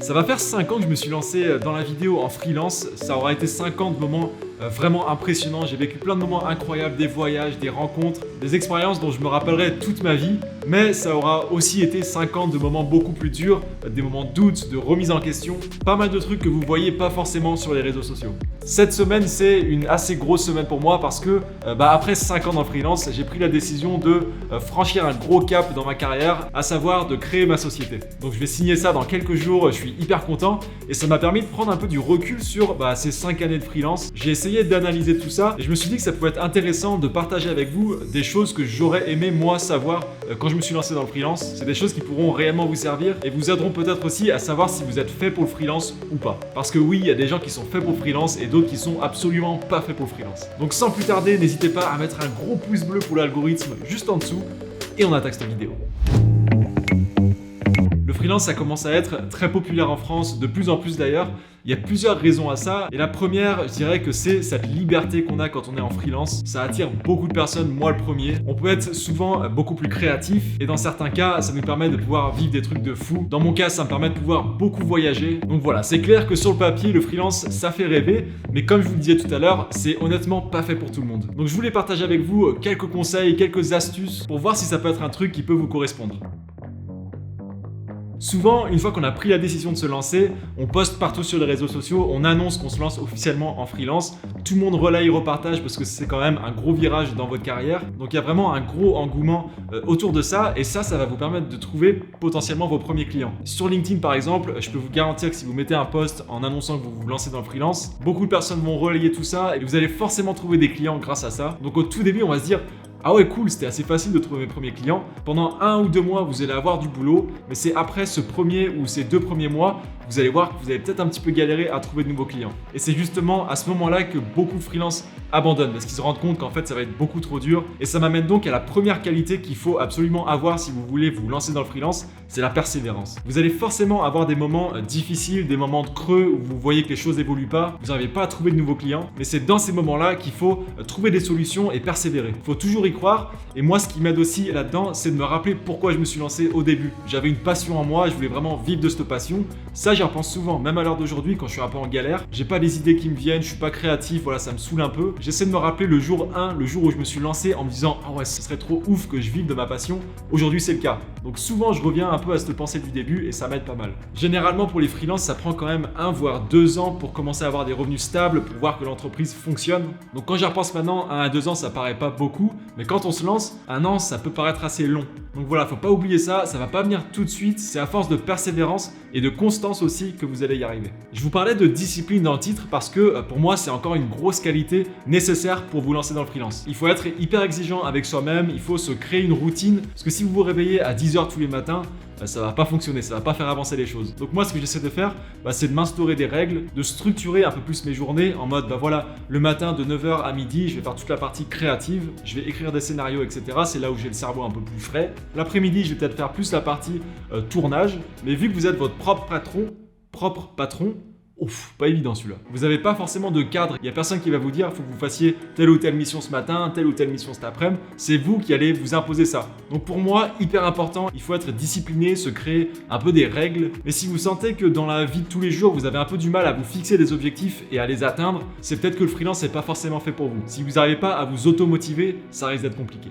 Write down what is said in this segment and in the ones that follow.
Ça va faire 5 ans que je me suis lancé dans la vidéo en freelance. Ça aura été 5 ans de moments vraiment impressionnants. J'ai vécu plein de moments incroyables, des voyages, des rencontres, des expériences dont je me rappellerai toute ma vie. Mais ça aura aussi été 5 ans de moments beaucoup plus durs, des moments de doute, de remise en question. Pas mal de trucs que vous voyez pas forcément sur les réseaux sociaux. Cette semaine, c'est une assez grosse semaine pour moi parce que après 5 ans dans le freelance, j'ai pris la décision de franchir un gros cap dans ma carrière, à savoir de créer ma société. Donc je vais signer ça dans quelques jours, je suis hyper content et ça m'a permis de prendre un peu du recul sur ces 5 années de freelance. J'ai essayé d'analyser tout ça et je me suis dit que ça pouvait être intéressant de partager avec vous des choses que j'aurais aimé moi savoir quand je me suis lancé dans le freelance. C'est des choses qui pourront réellement vous servir et vous aideront peut-être aussi à savoir si vous êtes fait pour le freelance ou pas. Parce que oui, il y a des gens qui sont faits pour le freelance et d'autres qui sont absolument pas faits pour le freelance. Donc sans plus tarder, n'hésitez pas à mettre un gros pouce bleu pour l'algorithme juste en dessous et on attaque cette vidéo. Le freelance, ça commence à être très populaire en France, de plus en plus d'ailleurs. Il y a plusieurs raisons à ça. Et la première, je dirais que c'est cette liberté qu'on a quand on est en freelance. Ça attire beaucoup de personnes, moi le premier. On peut être souvent beaucoup plus créatif. Et dans certains cas, ça nous permet de pouvoir vivre des trucs de fou. Dans mon cas, ça me permet de pouvoir beaucoup voyager. Donc voilà, c'est clair que sur le papier, le freelance, ça fait rêver. Mais comme je vous le disais tout à l'heure, c'est honnêtement pas fait pour tout le monde. Donc je voulais partager avec vous quelques conseils, quelques astuces pour voir si ça peut être un truc qui peut vous correspondre. Souvent, une fois qu'on a pris la décision de se lancer, on poste partout sur les réseaux sociaux, on annonce qu'on se lance officiellement en freelance. Tout le monde relaye et repartage parce que c'est quand même un gros virage dans votre carrière. Donc il y a vraiment un gros engouement autour de ça et ça va vous permettre de trouver potentiellement vos premiers clients. Sur LinkedIn par exemple, je peux vous garantir que si vous mettez un post en annonçant que vous vous lancez dans le freelance, beaucoup de personnes vont relayer tout ça et vous allez forcément trouver des clients grâce à ça. Donc au tout début, on va se dire ah ouais cool, c'était assez facile de trouver mes premiers clients. Pendant 1 ou 2 mois, vous allez avoir du boulot, mais c'est après ce premier ou ces 2 premiers mois, vous allez voir que vous allez peut-être un petit peu galérer à trouver de nouveaux clients. Et c'est justement à ce moment-là que beaucoup de freelance abandonnent parce qu'ils se rendent compte qu'en fait ça va être beaucoup trop dur. Et ça m'amène donc à la première qualité qu'il faut absolument avoir si vous voulez vous lancer dans le freelance, c'est la persévérance. Vous allez forcément avoir des moments difficiles, des moments de creux où vous voyez que les choses n'évoluent pas, vous n'arrivez pas à trouver de nouveaux clients, mais c'est dans ces moments-là qu'il faut trouver des solutions et persévérer. Il faut toujours y croire. Et moi, ce qui m'aide aussi là-dedans, c'est de me rappeler pourquoi je me suis lancé au début. J'avais une passion en moi, je voulais vraiment vivre de cette passion. Ça, j'y repense souvent, même à l'heure d'aujourd'hui, quand je suis un peu en galère. J'ai pas les idées qui me viennent, je suis pas créatif, voilà, ça me saoule un peu. J'essaie de me rappeler le jour 1, le jour où je me suis lancé en me disant ah ouais, ce serait trop ouf que je vive de ma passion. Aujourd'hui, c'est le cas. Donc souvent, je reviens un peu à cette pensée du début et ça m'aide pas mal. Généralement, pour les freelances, ça prend quand même 1 voire 2 ans pour commencer à avoir des revenus stables, pour voir que l'entreprise fonctionne. Donc quand j'y repense maintenant, 1 à 2 ans, ça paraît pas beaucoup, mais quand on se lance, 1 an, ça peut paraître assez long. Donc voilà, faut pas oublier ça va pas venir tout de suite, c'est à force de persévérance et de constance aussi que vous allez y arriver. Je vous parlais de discipline dans le titre parce que pour moi, c'est encore une grosse qualité nécessaire pour vous lancer dans le freelance. Il faut être hyper exigeant avec soi-même, il faut se créer une routine, parce que si vous vous réveillez à 10h tous les matins, ça va pas fonctionner, ça va pas faire avancer les choses. Donc moi, ce que j'essaie de faire, c'est de m'instaurer des règles, de structurer un peu plus mes journées en mode, voilà, le matin de 9h à midi, je vais faire toute la partie créative, je vais écrire des scénarios, etc. C'est là où j'ai le cerveau un peu plus frais. L'après-midi, je vais peut-être faire plus la partie tournage, mais vu que vous êtes votre propre patron, ouf, pas évident celui-là. Vous n'avez pas forcément de cadre. Il n'y a personne qui va vous dire il faut que vous fassiez telle ou telle mission ce matin, telle ou telle mission cet après-midi. C'est vous qui allez vous imposer ça. Donc pour moi, hyper important, il faut être discipliné, se créer un peu des règles. Mais si vous sentez que dans la vie de tous les jours, vous avez un peu du mal à vous fixer des objectifs et à les atteindre, c'est peut-être que le freelance n'est pas forcément fait pour vous. Si vous n'arrivez pas à vous automotiver, ça risque d'être compliqué.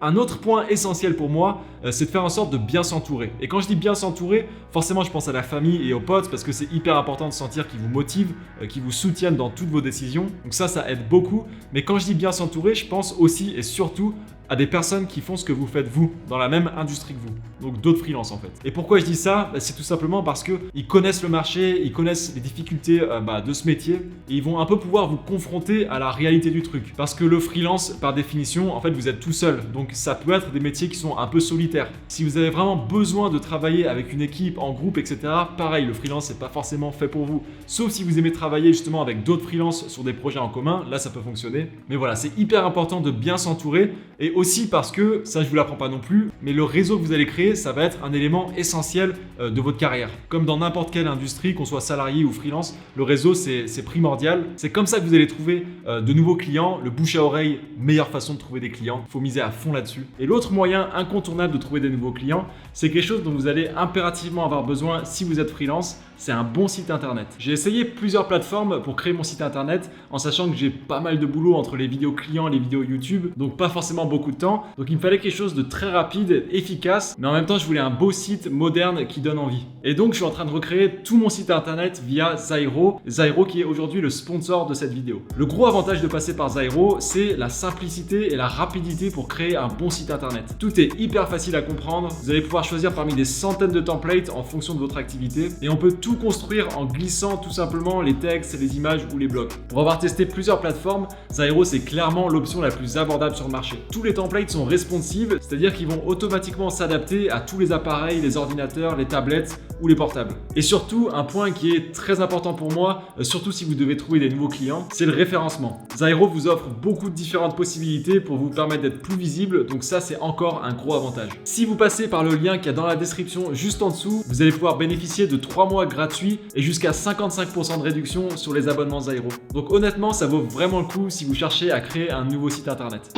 Un autre point essentiel pour moi, c'est de faire en sorte de bien s'entourer. Et quand je dis bien s'entourer, forcément je pense à la famille et aux potes parce que c'est hyper important de sentir qu'ils vous motivent, qu'ils vous soutiennent dans toutes vos décisions. Donc ça aide beaucoup. Mais quand je dis bien s'entourer, je pense aussi et surtout à des personnes qui font ce que vous faites vous, dans la même industrie que vous. Donc d'autres freelances en fait. Et pourquoi je dis ça ? C'est tout simplement parce qu'ils connaissent le marché, ils connaissent les difficultés de ce métier et ils vont un peu pouvoir vous confronter à la réalité du truc. Parce que le freelance, par définition, en fait vous êtes tout seul. Donc ça peut être des métiers qui sont un peu solitaires. Si vous avez vraiment besoin de travailler avec une équipe, en groupe, etc., pareil, le freelance c'est pas forcément fait pour vous. Sauf si vous aimez travailler justement avec d'autres freelances sur des projets en commun, là ça peut fonctionner. Mais voilà, c'est hyper important de bien s'entourer et aussi parce que, ça je vous l'apprends pas non plus, mais le réseau que vous allez créer, ça va être un élément essentiel de votre carrière. Comme dans n'importe quelle industrie, qu'on soit salarié ou freelance, le réseau c'est primordial. C'est comme ça que vous allez trouver de nouveaux clients. Le bouche à oreille, meilleure façon de trouver des clients. Il faut miser à fond là-dessus. Et l'autre moyen incontournable de trouver des nouveaux clients, c'est quelque chose dont vous allez impérativement avoir besoin si vous êtes freelance, c'est un bon site internet. J'ai essayé plusieurs plateformes pour créer mon site internet en sachant que j'ai pas mal de boulot entre les vidéos clients et les vidéos YouTube, donc pas forcément beaucoup de temps. Donc il me fallait quelque chose de très rapide, efficace, mais en même temps je voulais un beau site moderne qui donne envie. Et donc je suis en train de recréer tout mon site internet via Zyro, Zyro qui est aujourd'hui le sponsor de cette vidéo. Le gros avantage de passer par Zyro, c'est la simplicité et la rapidité pour créer un bon site internet. Tout est hyper facile à comprendre, vous allez pouvoir choisir parmi des centaines de templates en fonction de votre activité et on peut tout construire en glissant tout simplement les textes, les images ou les blocs. Pour avoir testé plusieurs plateformes, Zyro c'est clairement l'option la plus abordable sur le marché. Tous les templates sont responsive, c'est-à-dire qu'ils vont automatiquement s'adapter à tous les appareils, les ordinateurs, les tablettes ou les portables. Et surtout, un point qui est très important pour moi, surtout si vous devez trouver des nouveaux clients, c'est le référencement. Zyro vous offre beaucoup de différentes possibilités pour vous permettre d'être plus visible, donc ça c'est encore un gros avantage. Si vous passez par le lien qu'il y a dans la description juste en dessous, vous allez pouvoir bénéficier de 3 mois gratuits et jusqu'à 55% de réduction sur les abonnements Zyro. Donc honnêtement, ça vaut vraiment le coup si vous cherchez à créer un nouveau site internet.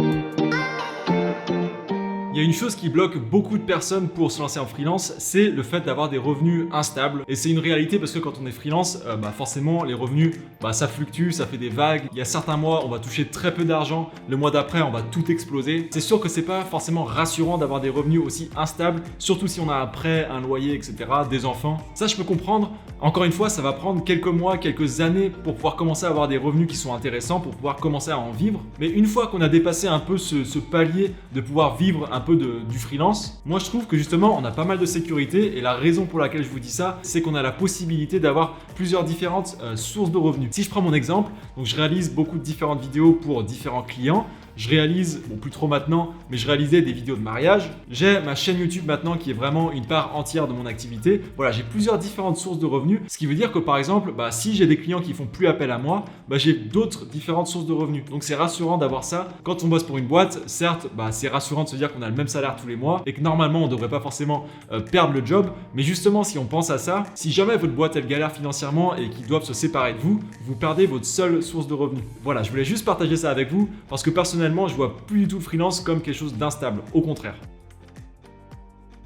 Il y a une chose qui bloque beaucoup de personnes pour se lancer en freelance, c'est le fait d'avoir des revenus instables. Et c'est une réalité parce que quand on est freelance, forcément les revenus, ça fluctue, ça fait des vagues. Il y a certains mois, on va toucher très peu d'argent. Le mois d'après, on va tout exploser. C'est sûr que c'est pas forcément rassurant d'avoir des revenus aussi instables, surtout si on a un prêt, un loyer, etc., des enfants. Ça, je peux comprendre. Encore une fois, ça va prendre quelques mois, quelques années pour pouvoir commencer à avoir des revenus qui sont intéressants, pour pouvoir commencer à en vivre. Mais une fois qu'on a dépassé un peu ce palier de pouvoir vivre un peu du freelance, moi je trouve que justement on a pas mal de sécurité et la raison pour laquelle je vous dis ça, c'est qu'on a la possibilité d'avoir plusieurs différentes sources de revenus. Si je prends mon exemple, donc je réalise beaucoup de différentes vidéos pour différents clients. Je réalise, bon plus trop maintenant, mais je réalisais des vidéos de mariage. J'ai ma chaîne YouTube maintenant qui est vraiment une part entière de mon activité. Voilà, j'ai plusieurs différentes sources de revenus, ce qui veut dire que par exemple, si j'ai des clients qui font plus appel à moi, j'ai d'autres différentes sources de revenus. Donc c'est rassurant d'avoir ça. Quand on bosse pour une boîte, certes, c'est rassurant de se dire qu'on a le même salaire tous les mois et que normalement on ne devrait pas forcément perdre le job. Mais justement, si on pense à ça, si jamais votre boîte elle galère financièrement et qu'ils doivent se séparer de vous, vous perdez votre seule source de revenus. Voilà, je voulais juste partager ça avec vous parce que personnellement, je vois plus du tout le freelance comme quelque chose d'instable, au contraire.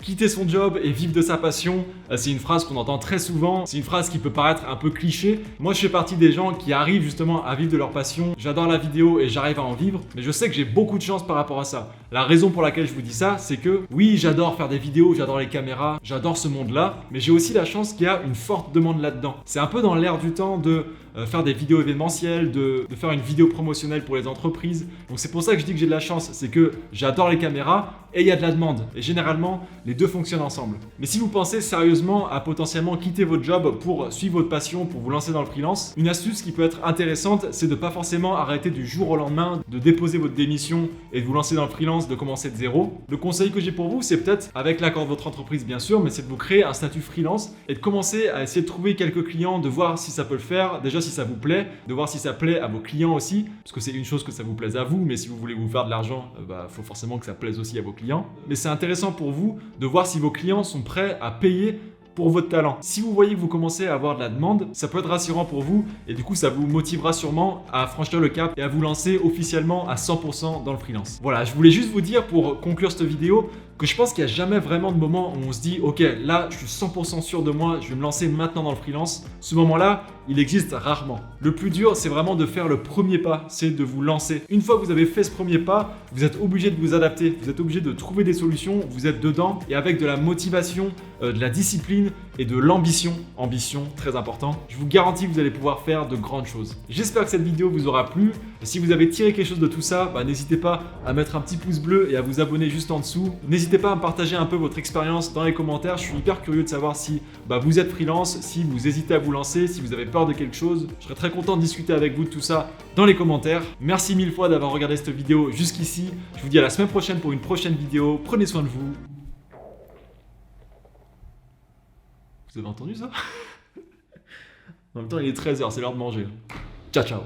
Quitter son job et vivre de sa passion, c'est une phrase qu'on entend très souvent, c'est une phrase qui peut paraître un peu cliché. Moi je fais partie des gens qui arrivent justement à vivre de leur passion, j'adore la vidéo et j'arrive à en vivre, mais je sais que j'ai beaucoup de chance par rapport à ça. La raison pour laquelle je vous dis ça, c'est que oui, j'adore faire des vidéos, j'adore les caméras, j'adore ce monde-là, mais j'ai aussi la chance qu'il y a une forte demande là-dedans. C'est un peu dans l'air du temps de faire des vidéos événementielles, de faire une vidéo promotionnelle pour les entreprises. Donc c'est pour ça que je dis que j'ai de la chance, c'est que j'adore les caméras et il y a de la demande. Et généralement, les deux fonctionnent ensemble. Mais si vous pensez sérieusement à potentiellement quitter votre job pour suivre votre passion, pour vous lancer dans le freelance, une astuce qui peut être intéressante, c'est de pas forcément arrêter du jour au lendemain, de déposer votre démission et de vous lancer dans le freelance, de commencer de zéro. Le conseil que j'ai pour vous, c'est peut-être, avec l'accord de votre entreprise bien sûr, mais c'est de vous créer un statut freelance et de commencer à essayer de trouver quelques clients, de voir si ça peut le faire, déjà si ça vous plaît, de voir si ça plaît à vos clients aussi, parce que c'est une chose que ça vous plaise à vous, mais si vous voulez vous faire de l'argent, faut forcément que ça plaise aussi à vos clients. Mais c'est intéressant pour vous de voir si vos clients sont prêts à payer pour votre talent. Si vous voyez que vous commencez à avoir de la demande, ça peut être rassurant pour vous et du coup ça vous motivera sûrement à franchir le cap et à vous lancer officiellement à 100% dans le freelance. Voilà, je voulais juste vous dire pour conclure cette vidéo que je pense qu'il n'y a jamais vraiment de moment où on se dit ok, là je suis 100% sûr de moi, je vais me lancer maintenant dans le freelance. Ce moment-là, il existe rarement. Le plus dur, c'est vraiment de faire le premier pas, c'est de vous lancer. Une fois que vous avez fait ce premier pas, vous êtes obligé de vous adapter, vous êtes obligé de trouver des solutions, vous êtes dedans et avec de la motivation, de la discipline et de l'ambition, ambition très important, je vous garantis que vous allez pouvoir faire de grandes choses. J'espère que cette vidéo vous aura plu. Si vous avez tiré quelque chose de tout ça, n'hésitez pas à mettre un petit pouce bleu et à vous abonner juste en dessous. N'hésitez pas à me partager un peu votre expérience dans les commentaires. Je suis hyper curieux de savoir si vous êtes freelance, si vous hésitez à vous lancer, si vous avez peur de quelque chose. Je serais très content de discuter avec vous de tout ça dans les commentaires. Merci mille fois d'avoir regardé cette vidéo jusqu'ici. Je vous dis à la semaine prochaine pour une prochaine vidéo. Prenez soin de vous. Vous avez entendu ça? En même temps, il est 13h, c'est l'heure de manger. Ciao, ciao.